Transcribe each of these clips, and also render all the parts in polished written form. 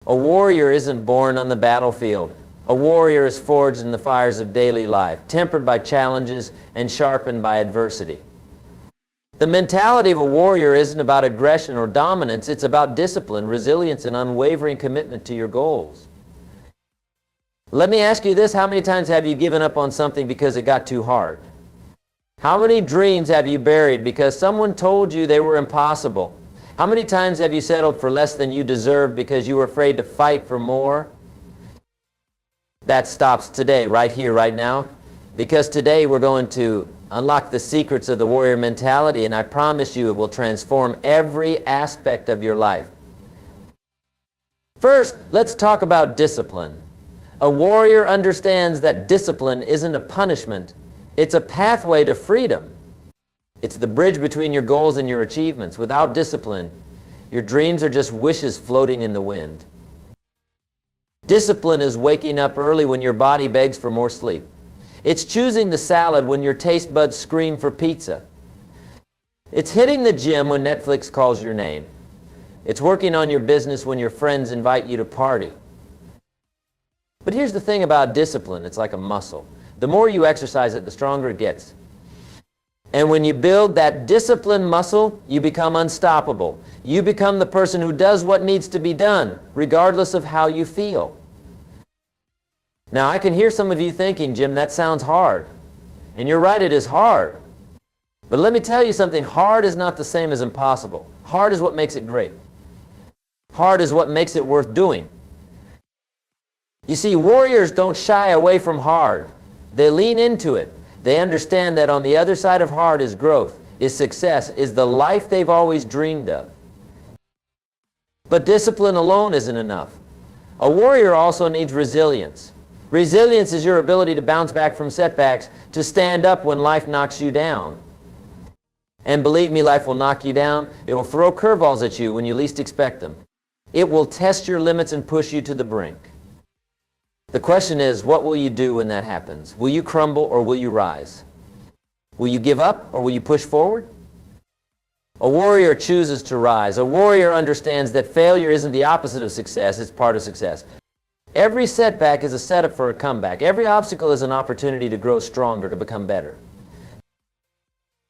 A warrior isn't born on the battlefield. A warrior is forged in the fires of daily life, tempered by challenges and sharpened by adversity. The mentality of a warrior isn't about aggression or dominance. It's about discipline, resilience, and unwavering commitment to your goals. Let me ask you this. How many times have you given up on something because it got too hard? How many dreams have you buried because someone told you they were impossible? How many times have you settled for less than you deserved because you were afraid to fight for more? That stops today, right here, right now. Because today we're going to unlock the secrets of the warrior mentality, and I promise you it will transform every aspect of your life. First, let's talk about discipline. A warrior understands that discipline isn't a punishment. It's a pathway to freedom. It's the bridge between your goals and your achievements. Without discipline, your dreams are just wishes floating in the wind. Discipline is waking up early when your body begs for more sleep. It's choosing the salad when your taste buds scream for pizza. It's hitting the gym when Netflix calls your name. It's working on your business when your friends invite you to party. But here's the thing about discipline. It's like a muscle. The more you exercise it, the stronger it gets. And when you build that discipline muscle, you become unstoppable. You become the person who does what needs to be done, regardless of how you feel. Now, I can hear some of you thinking, Jim, that sounds hard. And you're right, it is hard. But let me tell you something, hard is not the same as impossible. Hard is what makes it great. Hard is what makes it worth doing. You see, warriors don't shy away from hard. They lean into it. They understand that on the other side of hard is growth, is success, is the life they've always dreamed of. But discipline alone isn't enough. A warrior also needs resilience. Resilience is your ability to bounce back from setbacks, to stand up when life knocks you down. And believe me, life will knock you down. It will throw curveballs at you when you least expect them. It will test your limits and push you to the brink. The question is, what will you do when that happens? Will you crumble or will you rise? Will you give up or will you push forward? A warrior chooses to rise. A warrior understands that failure isn't the opposite of success, it's part of success. Every setback is a setup for a comeback. Every obstacle is an opportunity to grow stronger, to become better.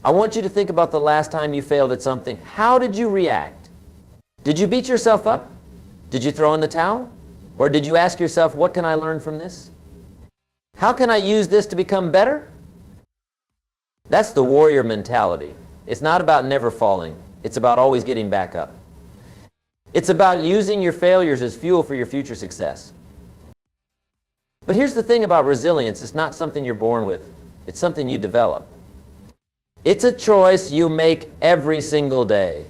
I want you to think about the last time you failed at something. How did you react? Did you beat yourself up? Did you throw in the towel? Or did you ask yourself, what can I learn from this? How can I use this to become better? That's the warrior mentality. It's not about never falling. It's about always getting back up. It's about using your failures as fuel for your future success. But here's the thing about resilience. It's not something you're born with. It's something you develop. It's a choice you make every single day.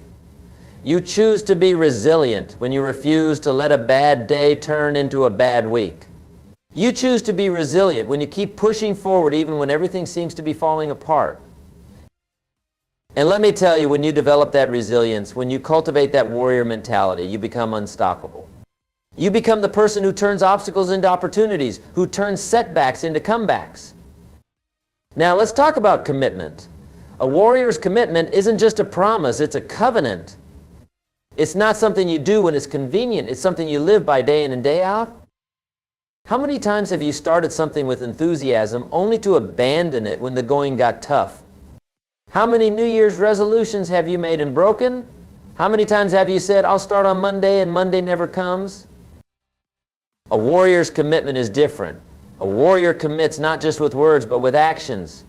You choose to be resilient when you refuse to let a bad day turn into a bad week. You choose to be resilient when you keep pushing forward even when everything seems to be falling apart. And let me tell you, when you develop that resilience, when you cultivate that warrior mentality, you become unstoppable. You become the person who turns obstacles into opportunities, who turns setbacks into comebacks. Now let's talk about commitment. A warrior's commitment isn't just a promise, it's a covenant. It's not something you do when it's convenient. It's something you live by day in and day out. How many times have you started something with enthusiasm only to abandon it when the going got tough? How many New Year's resolutions have you made and broken? How many times have you said, I'll start on Monday, and Monday never comes? A warrior's commitment is different. A warrior commits not just with words, but with actions.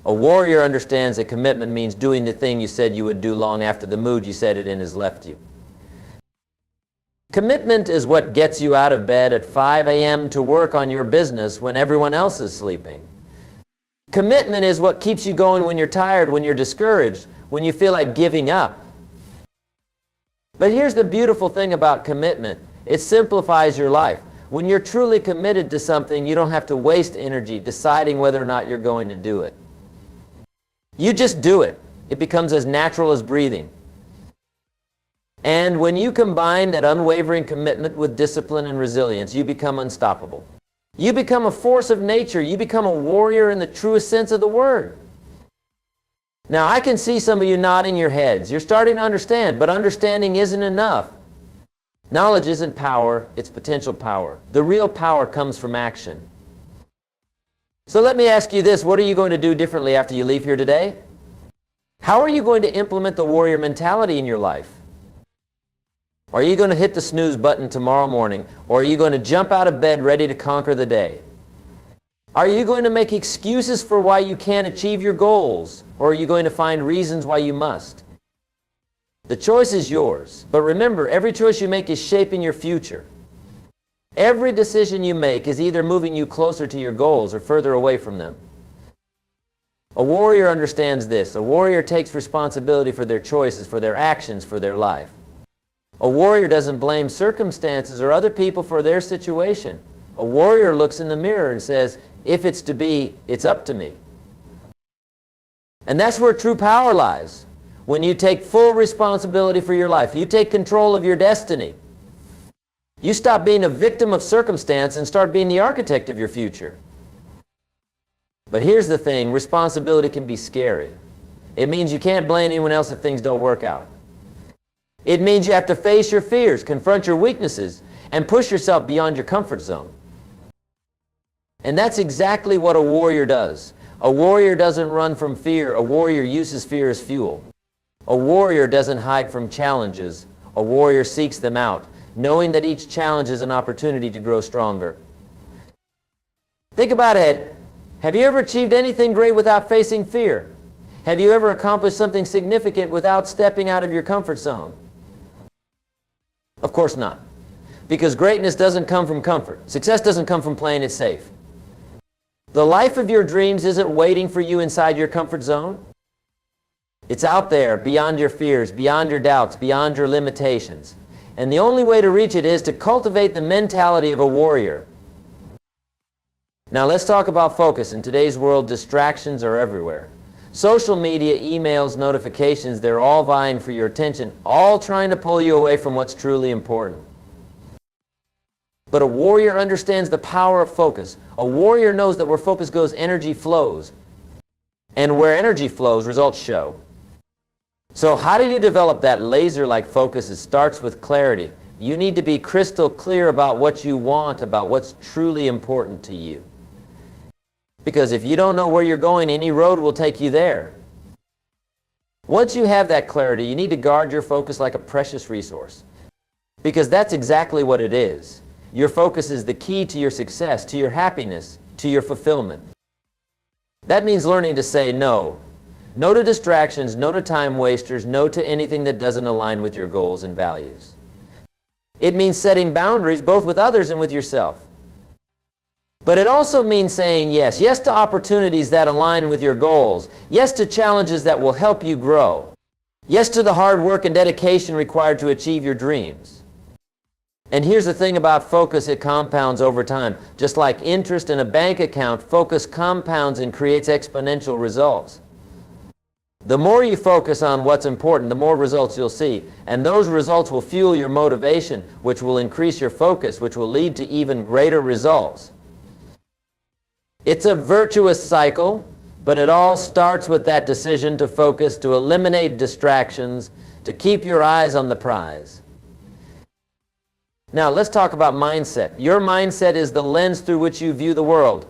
A warrior understands that commitment means doing the thing you said you would do long after the mood you said it in has left you. Commitment is what gets you out of bed at 5 a.m. to work on your business when everyone else is sleeping. Commitment is what keeps you going when you're tired, when you're discouraged, when you feel like giving up. But here's the beautiful thing about commitment. It simplifies your life. When you're truly committed to something, you don't have to waste energy deciding whether or not you're going to do it. You just do it. It becomes as natural as breathing. And when you combine that unwavering commitment with discipline and resilience, you become unstoppable. You become a force of nature. You become a warrior in the truest sense of the word. Now, I can see some of you nodding your heads. You're starting to understand, but understanding isn't enough. Knowledge isn't power, it's potential power. The real power comes from action. So let me ask you this, what are you going to do differently after you leave here today? How are you going to implement the warrior mentality in your life? Are you going to hit the snooze button tomorrow morning, or are you going to jump out of bed ready to conquer the day? Are you going to make excuses for why you can't achieve your goals, or are you going to find reasons why you must? The choice is yours, but remember, every choice you make is shaping your future. Every decision you make is either moving you closer to your goals or further away from them. A warrior understands this. A warrior takes responsibility for their choices, for their actions, for their life. A warrior doesn't blame circumstances or other people for their situation. A warrior looks in the mirror and says, if it's to be, it's up to me. And that's where true power lies. When you take full responsibility for your life, you take control of your destiny. You stop being a victim of circumstance and start being the architect of your future. But here's the thing, responsibility can be scary. It means you can't blame anyone else if things don't work out. It means you have to face your fears, confront your weaknesses, and push yourself beyond your comfort zone. And that's exactly what a warrior does. A warrior doesn't run from fear. A warrior uses fear as fuel. A warrior doesn't hide from challenges. A warrior seeks them out, knowing that each challenge is an opportunity to grow stronger. Think about it. Have you ever achieved anything great without facing fear? Have you ever accomplished something significant without stepping out of your comfort zone? Of course not. Because greatness doesn't come from comfort. Success doesn't come from playing it safe. The life of your dreams isn't waiting for you inside your comfort zone. It's out there, beyond your fears, beyond your doubts, beyond your limitations. And the only way to reach it is to cultivate the mentality of a warrior. Now let's talk about focus. In today's world, distractions are everywhere. Social media, emails, notifications, they're all vying for your attention, all trying to pull you away from what's truly important. But a warrior understands the power of focus. A warrior knows that where focus goes, energy flows. And where energy flows, results show. So how do you develop that laser-like focus? It starts with clarity. You need to be crystal clear about what you want, about what's truly important to you. Because if you don't know where you're going, any road will take you there. Once you have that clarity, you need to guard your focus like a precious resource. Because that's exactly what it is. Your focus is the key to your success, to your happiness, to your fulfillment. That means learning to say no. No to distractions, no to time wasters, no to anything that doesn't align with your goals and values. It means setting boundaries both with others and with yourself. But it also means saying yes. Yes to opportunities that align with your goals. Yes to challenges that will help you grow. Yes to the hard work and dedication required to achieve your dreams. And here's the thing about focus, it compounds over time. Just like interest in a bank account, focus compounds and creates exponential results. The more you focus on what's important, the more results you'll see. And those results will fuel your motivation, which will increase your focus, which will lead to even greater results. It's a virtuous cycle, but it all starts with that decision to focus, to eliminate distractions, to keep your eyes on the prize. Now, let's talk about mindset. Your mindset is the lens through which you view the world.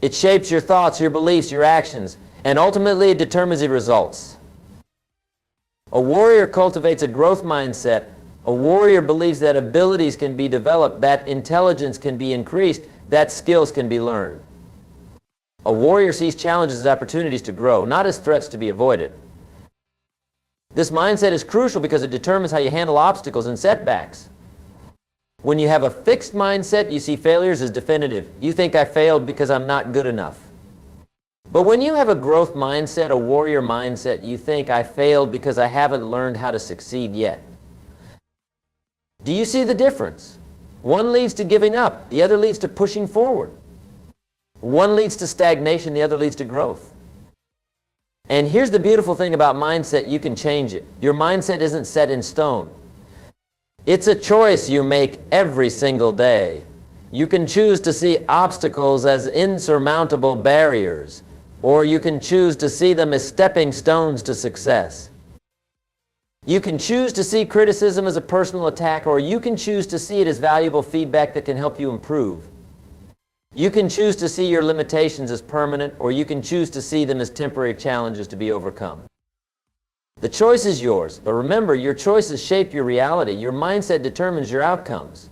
It shapes your thoughts, your beliefs, your actions, and ultimately it determines your results. A warrior cultivates a growth mindset. A warrior believes that abilities can be developed, that intelligence can be increased, that skills can be learned. A warrior sees challenges as opportunities to grow, not as threats to be avoided. This mindset is crucial because it determines how you handle obstacles and setbacks. When you have a fixed mindset, you see failures as definitive. You think I failed because I'm not good enough. But when you have a growth mindset, a warrior mindset, you think I failed because I haven't learned how to succeed yet. Do you see the difference? One leads to giving up. The other leads to pushing forward. One leads to stagnation. The other leads to growth. And here's the beautiful thing about mindset. You can change it. Your mindset isn't set in stone. It's a choice you make every single day. You can choose to see obstacles as insurmountable barriers, or you can choose to see them as stepping stones to success. You can choose to see criticism as a personal attack, or you can choose to see it as valuable feedback that can help you improve. You can choose to see your limitations as permanent, or you can choose to see them as temporary challenges to be overcome. The choice is yours, but remember, your choices shape your reality. Your mindset determines your outcomes.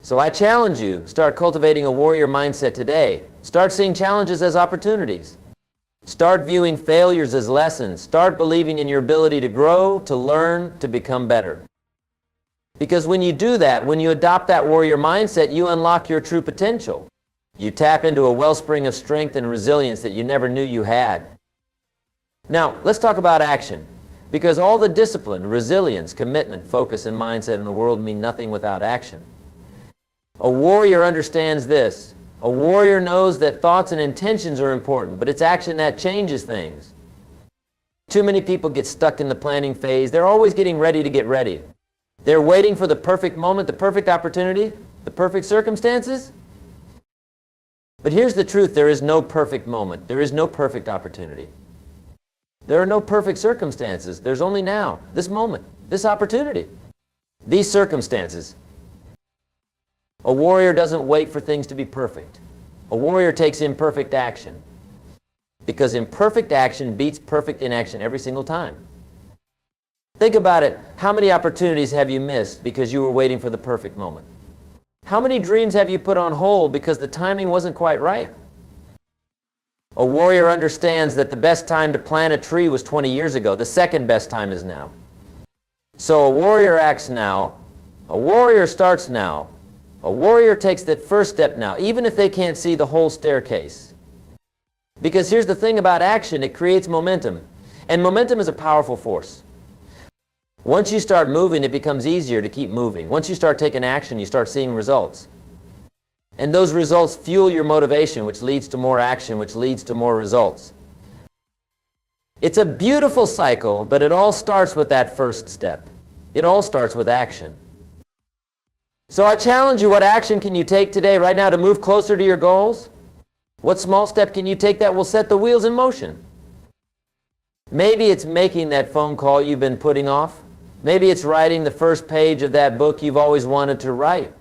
So I challenge you, start cultivating a warrior mindset today. Start seeing challenges as opportunities. Start viewing failures as lessons. Start believing in your ability to grow, to learn, to become better. Because when you do that, when you adopt that warrior mindset, you unlock your true potential. You tap into a wellspring of strength and resilience that you never knew you had. Now, let's talk about action. Because all the discipline, resilience, commitment, focus, and mindset in the world mean nothing without action. A warrior understands this. A warrior knows that thoughts and intentions are important, but it's action that changes things. Too many people get stuck in the planning phase. They're always getting ready to get ready. They're waiting for the perfect moment, the perfect opportunity, the perfect circumstances. But here's the truth. There is no perfect moment. There is no perfect opportunity. There are no perfect circumstances. There's only now, this moment, this opportunity, these circumstances. A warrior doesn't wait for things to be perfect. A warrior takes imperfect action. Because imperfect action beats perfect inaction every single time. Think about it. How many opportunities have you missed because you were waiting for the perfect moment? How many dreams have you put on hold because the timing wasn't quite right? A warrior understands that the best time to plant a tree was 20 years ago. The second best time is now. So a warrior acts now. A warrior starts now. A warrior takes that first step now, even if they can't see the whole staircase. Because here's the thing about action, it creates momentum. And momentum is a powerful force. Once you start moving, it becomes easier to keep moving. Once you start taking action, you start seeing results. And those results fuel your motivation, which leads to more action, which leads to more results. It's a beautiful cycle, but it all starts with that first step. It all starts with action. So I challenge you, what action can you take today, right now, to move closer to your goals? What small step can you take that will set the wheels in motion? Maybe it's making that phone call you've been putting off. Maybe it's writing the first page of that book you've always wanted to write.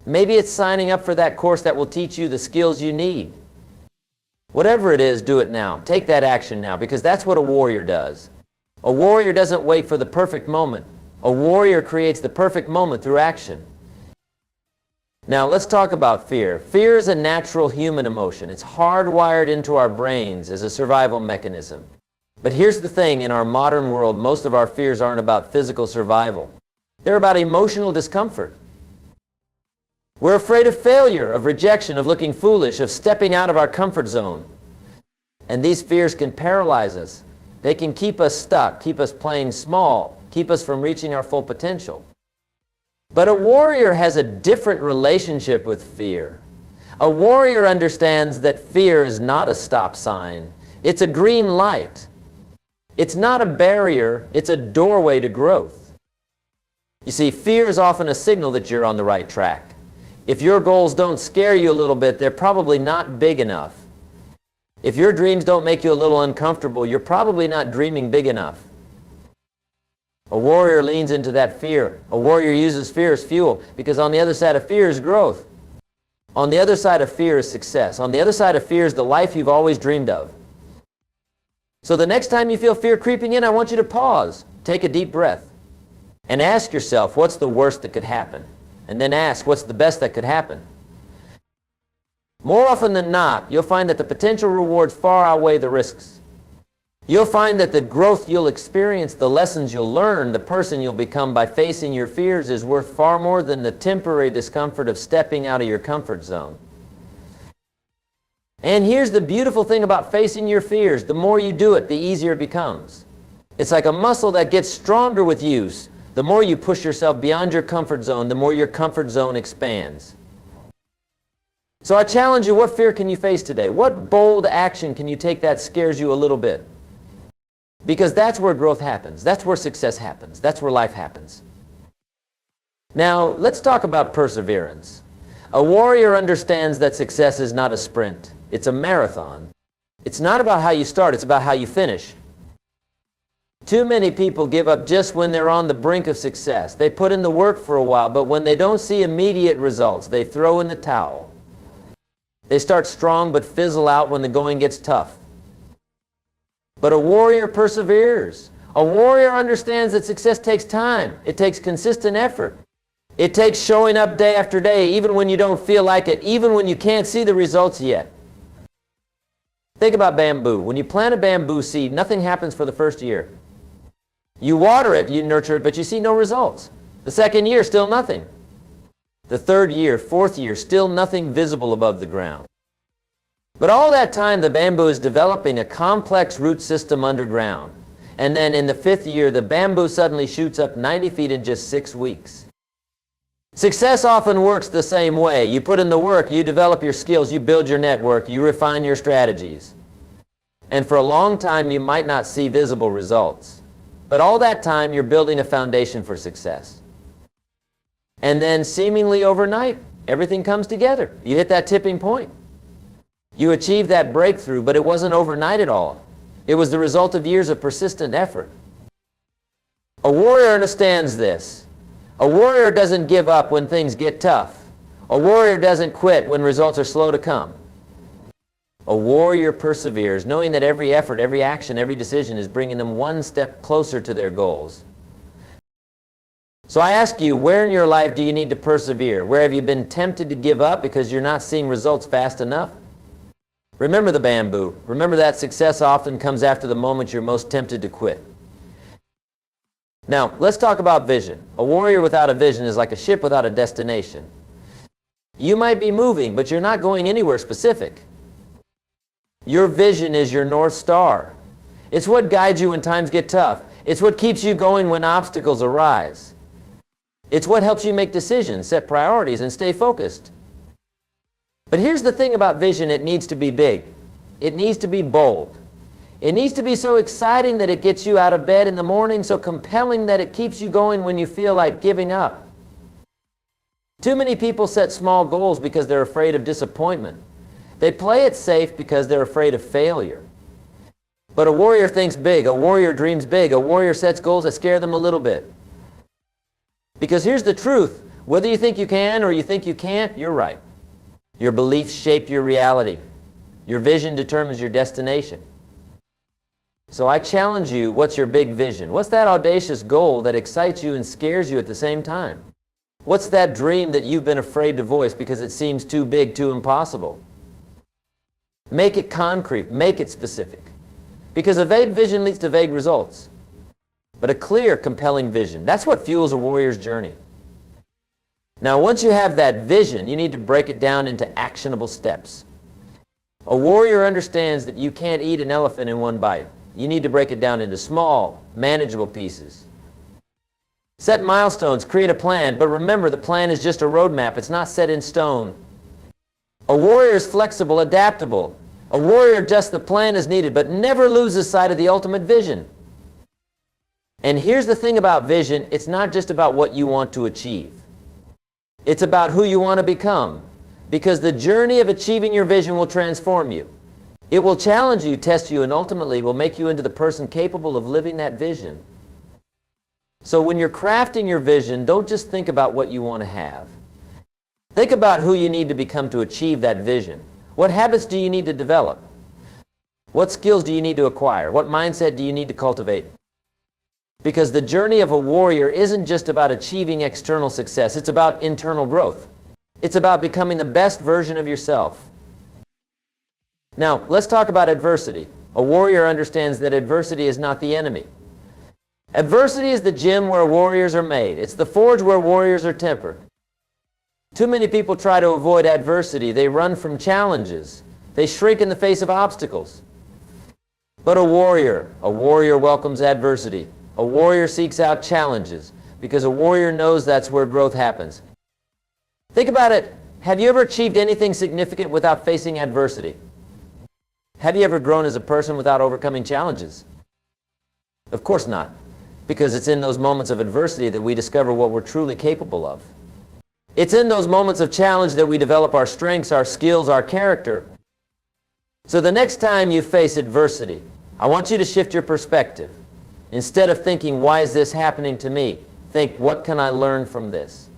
Maybe it's signing up for that course that will teach you the skills you need. Whatever it is, do it now. Take that action now, because that's what a warrior does. A warrior doesn't wait for the perfect moment. A warrior creates the perfect moment through action. Now, let's talk about fear. Fear is a natural human emotion. It's hardwired into our brains as a survival mechanism. But here's the thing, in our modern world, most of our fears aren't about physical survival. They're about emotional discomfort. We're afraid of failure, of rejection, of looking foolish, of stepping out of our comfort zone. And these fears can paralyze us. They can keep us stuck, keep us playing small, keep us from reaching our full potential. But a warrior has a different relationship with fear. A warrior understands that fear is not a stop sign. It's a green light. It's not a barrier, it's a doorway to growth. You see, fear is often a signal that you're on the right track. If your goals don't scare you a little bit, they're probably not big enough. If your dreams don't make you a little uncomfortable, you're probably not dreaming big enough. A warrior leans into that fear. A warrior uses fear as fuel, because on the other side of fear is growth. On the other side of fear is success. On the other side of fear is the life you've always dreamed of. So the next time you feel fear creeping in, I want you to pause, take a deep breath, and ask yourself, what's the worst that could happen? And then ask, what's the best that could happen? More often than not, you'll find that the potential rewards far outweigh the risks. You'll find that the growth you'll experience, the lessons you'll learn, the person you'll become by facing your fears is worth far more than the temporary discomfort of stepping out of your comfort zone. And here's the beautiful thing about facing your fears. The more you do it, the easier it becomes. It's like a muscle that gets stronger with use. The more you push yourself beyond your comfort zone, the more your comfort zone expands. So I challenge you, what fear can you face today? What bold action can you take that scares you a little bit? Because that's where growth happens. That's where success happens. That's where life happens. Now, let's talk about perseverance. A warrior understands that success is not a sprint. It's a marathon. It's not about how you start, it's about how you finish. Too many people give up just when they're on the brink of success. They put in the work for a while, but when they don't see immediate results, they throw in the towel. They start strong but fizzle out when the going gets tough. But a warrior perseveres. A warrior understands that success takes time. It takes consistent effort. It takes showing up day after day, even when you don't feel like it, even when you can't see the results yet. Think about bamboo. When you plant a bamboo seed, nothing happens for the first year. You water it, you nurture it, but you see no results. The second year, still nothing. The third year, fourth year, still nothing visible above the ground. But all that time, the bamboo is developing a complex root system underground. And then in the fifth year, the bamboo suddenly shoots up 90 feet in just 6 weeks. Success often works the same way. You put in the work, you develop your skills, you build your network, you refine your strategies. And for a long time, you might not see visible results. But all that time, you're building a foundation for success. And then seemingly overnight, everything comes together. You hit that tipping point. You achieve that breakthrough, but it wasn't overnight at all. It was the result of years of persistent effort. A warrior understands this. A warrior doesn't give up when things get tough. A warrior doesn't quit when results are slow to come. A warrior perseveres, knowing that every effort, every action, every decision is bringing them one step closer to their goals. So I ask you, where in your life do you need to persevere? Where have you been tempted to give up because you're not seeing results fast enough? Remember the bamboo. Remember that success often comes after the moment you're most tempted to quit. Now, let's talk about vision. A warrior without a vision is like a ship without a destination. You might be moving, but you're not going anywhere specific. Your vision is your North Star. It's what guides you when times get tough. It's what keeps you going when obstacles arise. It's what helps you make decisions, set priorities, and stay focused. But here's the thing about vision: it needs to be big. It needs to be bold. It needs to be so exciting that it gets you out of bed in the morning, so compelling that it keeps you going when you feel like giving up. Too many people set small goals because they're afraid of disappointment. They play it safe because they're afraid of failure. But a warrior thinks big. A warrior dreams big. A warrior sets goals that scare them a little bit. Because here's the truth. Whether you think you can or you think you can't, you're right. Your beliefs shape your reality. Your vision determines your destination. So I challenge you, what's your big vision? What's that audacious goal that excites you and scares you at the same time? What's that dream that you've been afraid to voice because it seems too big, too impossible? Make it concrete. Make it specific. Because a vague vision leads to vague results. But a clear, compelling vision, that's what fuels a warrior's journey. Now, once you have that vision, you need to break it down into actionable steps. A warrior understands that you can't eat an elephant in one bite. You need to break it down into small, manageable pieces. Set milestones, create a plan, but remember, the plan is just a roadmap. It's not set in stone. A warrior is flexible, adaptable. A warrior adjusts the plan as needed, but never loses sight of the ultimate vision. And here's the thing about vision: it's not just about what you want to achieve. It's about who you want to become. Because the journey of achieving your vision will transform you. It will challenge you, test you, and ultimately will make you into the person capable of living that vision. So when you're crafting your vision, don't just think about what you want to have. Think about who you need to become to achieve that vision. What habits do you need to develop? What skills do you need to acquire? What mindset do you need to cultivate? Because the journey of a warrior isn't just about achieving external success. It's about internal growth. It's about becoming the best version of yourself. Now, let's talk about adversity. A warrior understands that adversity is not the enemy. Adversity is the gym where warriors are made. It's the forge where warriors are tempered. Too many people try to avoid adversity. They run from challenges. They shrink in the face of obstacles. But a warrior welcomes adversity. A warrior seeks out challenges because a warrior knows that's where growth happens. Think about it. Have you ever achieved anything significant without facing adversity? Have you ever grown as a person without overcoming challenges? Of course not, because it's in those moments of adversity that we discover what we're truly capable of. It's in those moments of challenge that we develop our strengths, our skills, our character. So the next time you face adversity, I want you to shift your perspective. Instead of thinking, why is this happening to me? Think, what can I learn from this?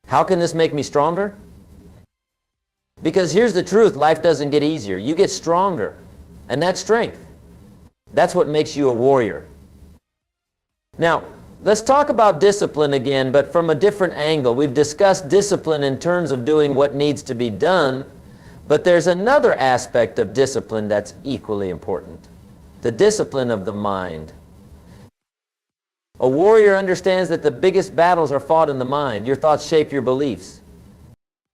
How can this make me stronger? Because here's the truth, life doesn't get easier. You get stronger. And that's strength. That's what makes you a warrior. Now, let's talk about discipline again, but from a different angle. We've discussed discipline in terms of doing what needs to be done, but there's another aspect of discipline that's equally important. The discipline of the mind. A warrior understands that the biggest battles are fought in the mind. Your thoughts shape your beliefs.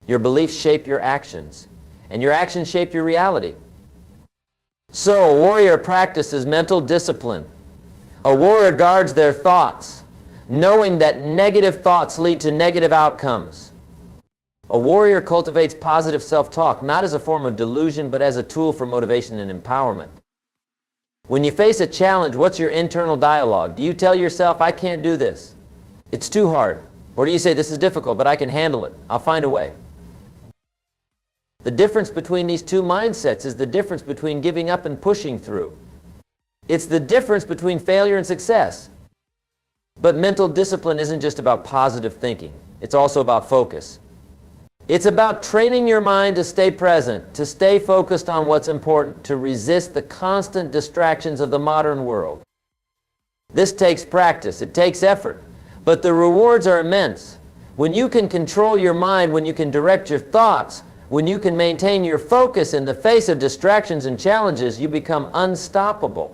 Your beliefs shape your actions. And your actions shape your reality. So a warrior practices mental discipline. A warrior guards their thoughts, knowing that negative thoughts lead to negative outcomes. A warrior cultivates positive self-talk, not as a form of delusion, but as a tool for motivation and empowerment. When you face a challenge, what's your internal dialogue? Do you tell yourself, I can't do this? It's too hard. Or do you say, this is difficult, but I can handle it. I'll find a way. The difference between these two mindsets is the difference between giving up and pushing through. It's the difference between failure and success. But mental discipline isn't just about positive thinking. It's also about focus. It's about training your mind to stay present, to stay focused on what's important, to resist the constant distractions of the modern world. This takes practice. It takes effort. But the rewards are immense. When you can control your mind, when you can direct your thoughts, when you can maintain your focus in the face of distractions and challenges, you become unstoppable.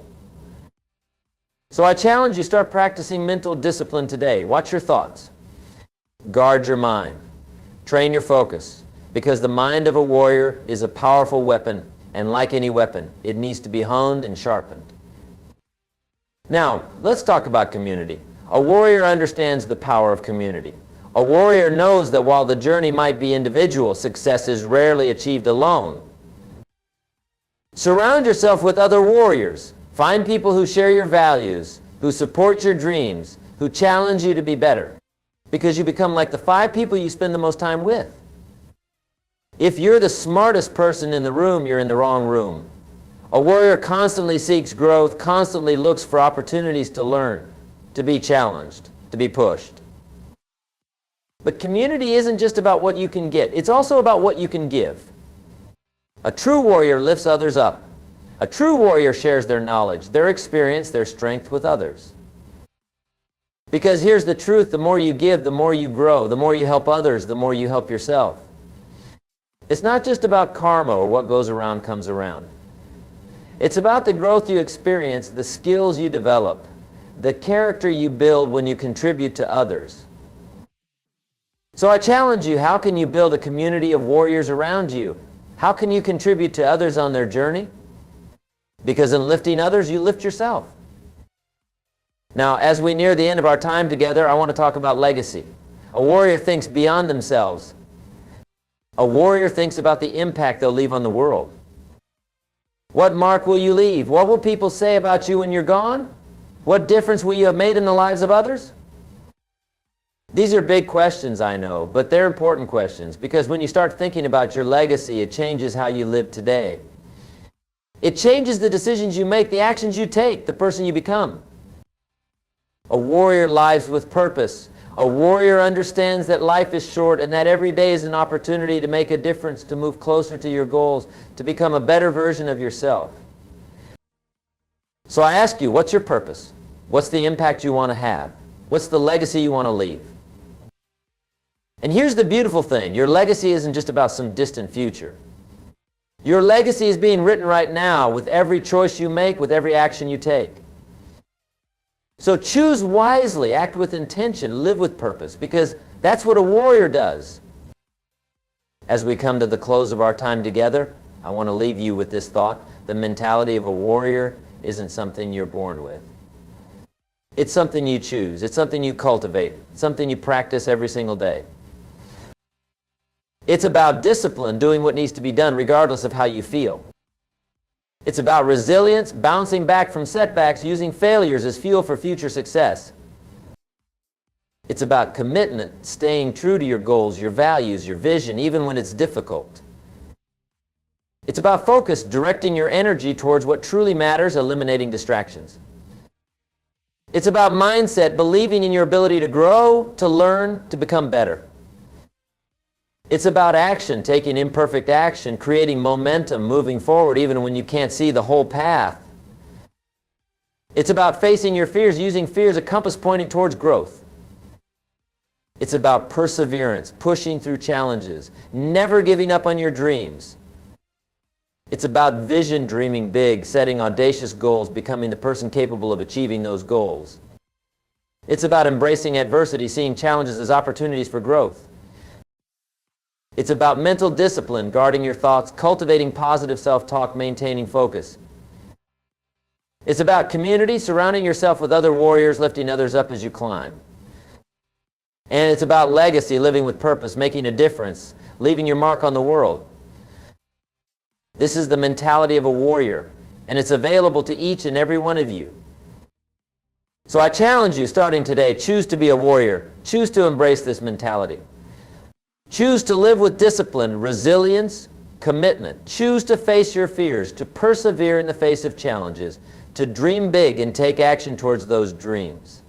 So I challenge you, start practicing mental discipline today. Watch your thoughts. Guard your mind. Train your focus. Because the mind of a warrior is a powerful weapon, and like any weapon, it needs to be honed and sharpened. Now, let's talk about community. A warrior understands the power of community. A warrior knows that while the journey might be individual, success is rarely achieved alone. Surround yourself with other warriors. Find people who share your values, who support your dreams, who challenge you to be better. Because you become like the 5 people you spend the most time with. If you're the smartest person in the room, you're in the wrong room. A warrior constantly seeks growth, constantly looks for opportunities to learn, to be challenged, to be pushed. But community isn't just about what you can get. It's also about what you can give. A true warrior lifts others up. A true warrior shares their knowledge, their experience, their strength with others. Because here's the truth, the more you give, the more you grow. The more you help others, the more you help yourself. It's not just about karma or what goes around comes around. It's about the growth you experience, the skills you develop, the character you build when you contribute to others. So I challenge you, how can you build a community of warriors around you? How can you contribute to others on their journey? Because in lifting others, you lift yourself. Now, as we near the end of our time together, I want to talk about legacy. A warrior thinks beyond themselves. A warrior thinks about the impact they'll leave on the world. What mark will you leave? What will people say about you when you're gone? What difference will you have made in the lives of others? These are big questions, I know, but they're important questions because when you start thinking about your legacy, it changes how you live today. It changes the decisions you make, the actions you take, the person you become. A warrior lives with purpose. A warrior understands that life is short and that every day is an opportunity to make a difference, to move closer to your goals, to become a better version of yourself. So I ask you, what's your purpose? What's the impact you want to have? What's the legacy you want to leave? And here's the beautiful thing. Your legacy isn't just about some distant future. Your legacy is being written right now with every choice you make, with every action you take. So choose wisely, act with intention, live with purpose, because that's what a warrior does. As we come to the close of our time together, I want to leave you with this thought. The mentality of a warrior isn't something you're born with. It's something you choose. It's something you cultivate. It's something you practice every single day. It's about discipline, doing what needs to be done regardless of how you feel. It's about resilience, bouncing back from setbacks, using failures as fuel for future success. It's about commitment, staying true to your goals, your values, your vision, even when it's difficult. It's about focus, directing your energy towards what truly matters, eliminating distractions. It's about mindset, believing in your ability to grow, to learn, to become better. It's about action, taking imperfect action, creating momentum, moving forward even when you can't see the whole path. It's about facing your fears, using fear as a compass pointing towards growth. It's about perseverance, pushing through challenges, never giving up on your dreams. It's about vision, dreaming big, setting audacious goals, becoming the person capable of achieving those goals. It's about embracing adversity, seeing challenges as opportunities for growth. It's about mental discipline, guarding your thoughts, cultivating positive self-talk, maintaining focus. It's about community, surrounding yourself with other warriors, lifting others up as you climb. And it's about legacy, living with purpose, making a difference, leaving your mark on the world. This is the mentality of a warrior, and it's available to each and every one of you. So I challenge you, starting today, choose to be a warrior. Choose to embrace this mentality. Choose to live with discipline, resilience, commitment. Choose to face your fears, to persevere in the face of challenges, to dream big and take action towards those dreams.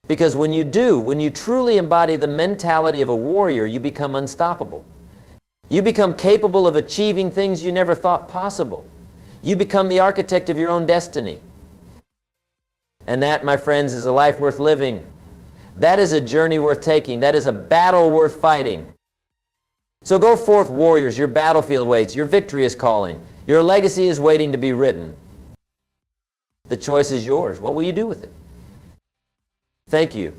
Because when you do, when you truly embody the mentality of a warrior, you become unstoppable. You become capable of achieving things you never thought possible. You become the architect of your own destiny. And that, my friends, is a life worth living. That is a journey worth taking. That is a battle worth fighting. So go forth, warriors. Your battlefield waits. Your victory is calling. Your legacy is waiting to be written. The choice is yours. What will you do with it? Thank you.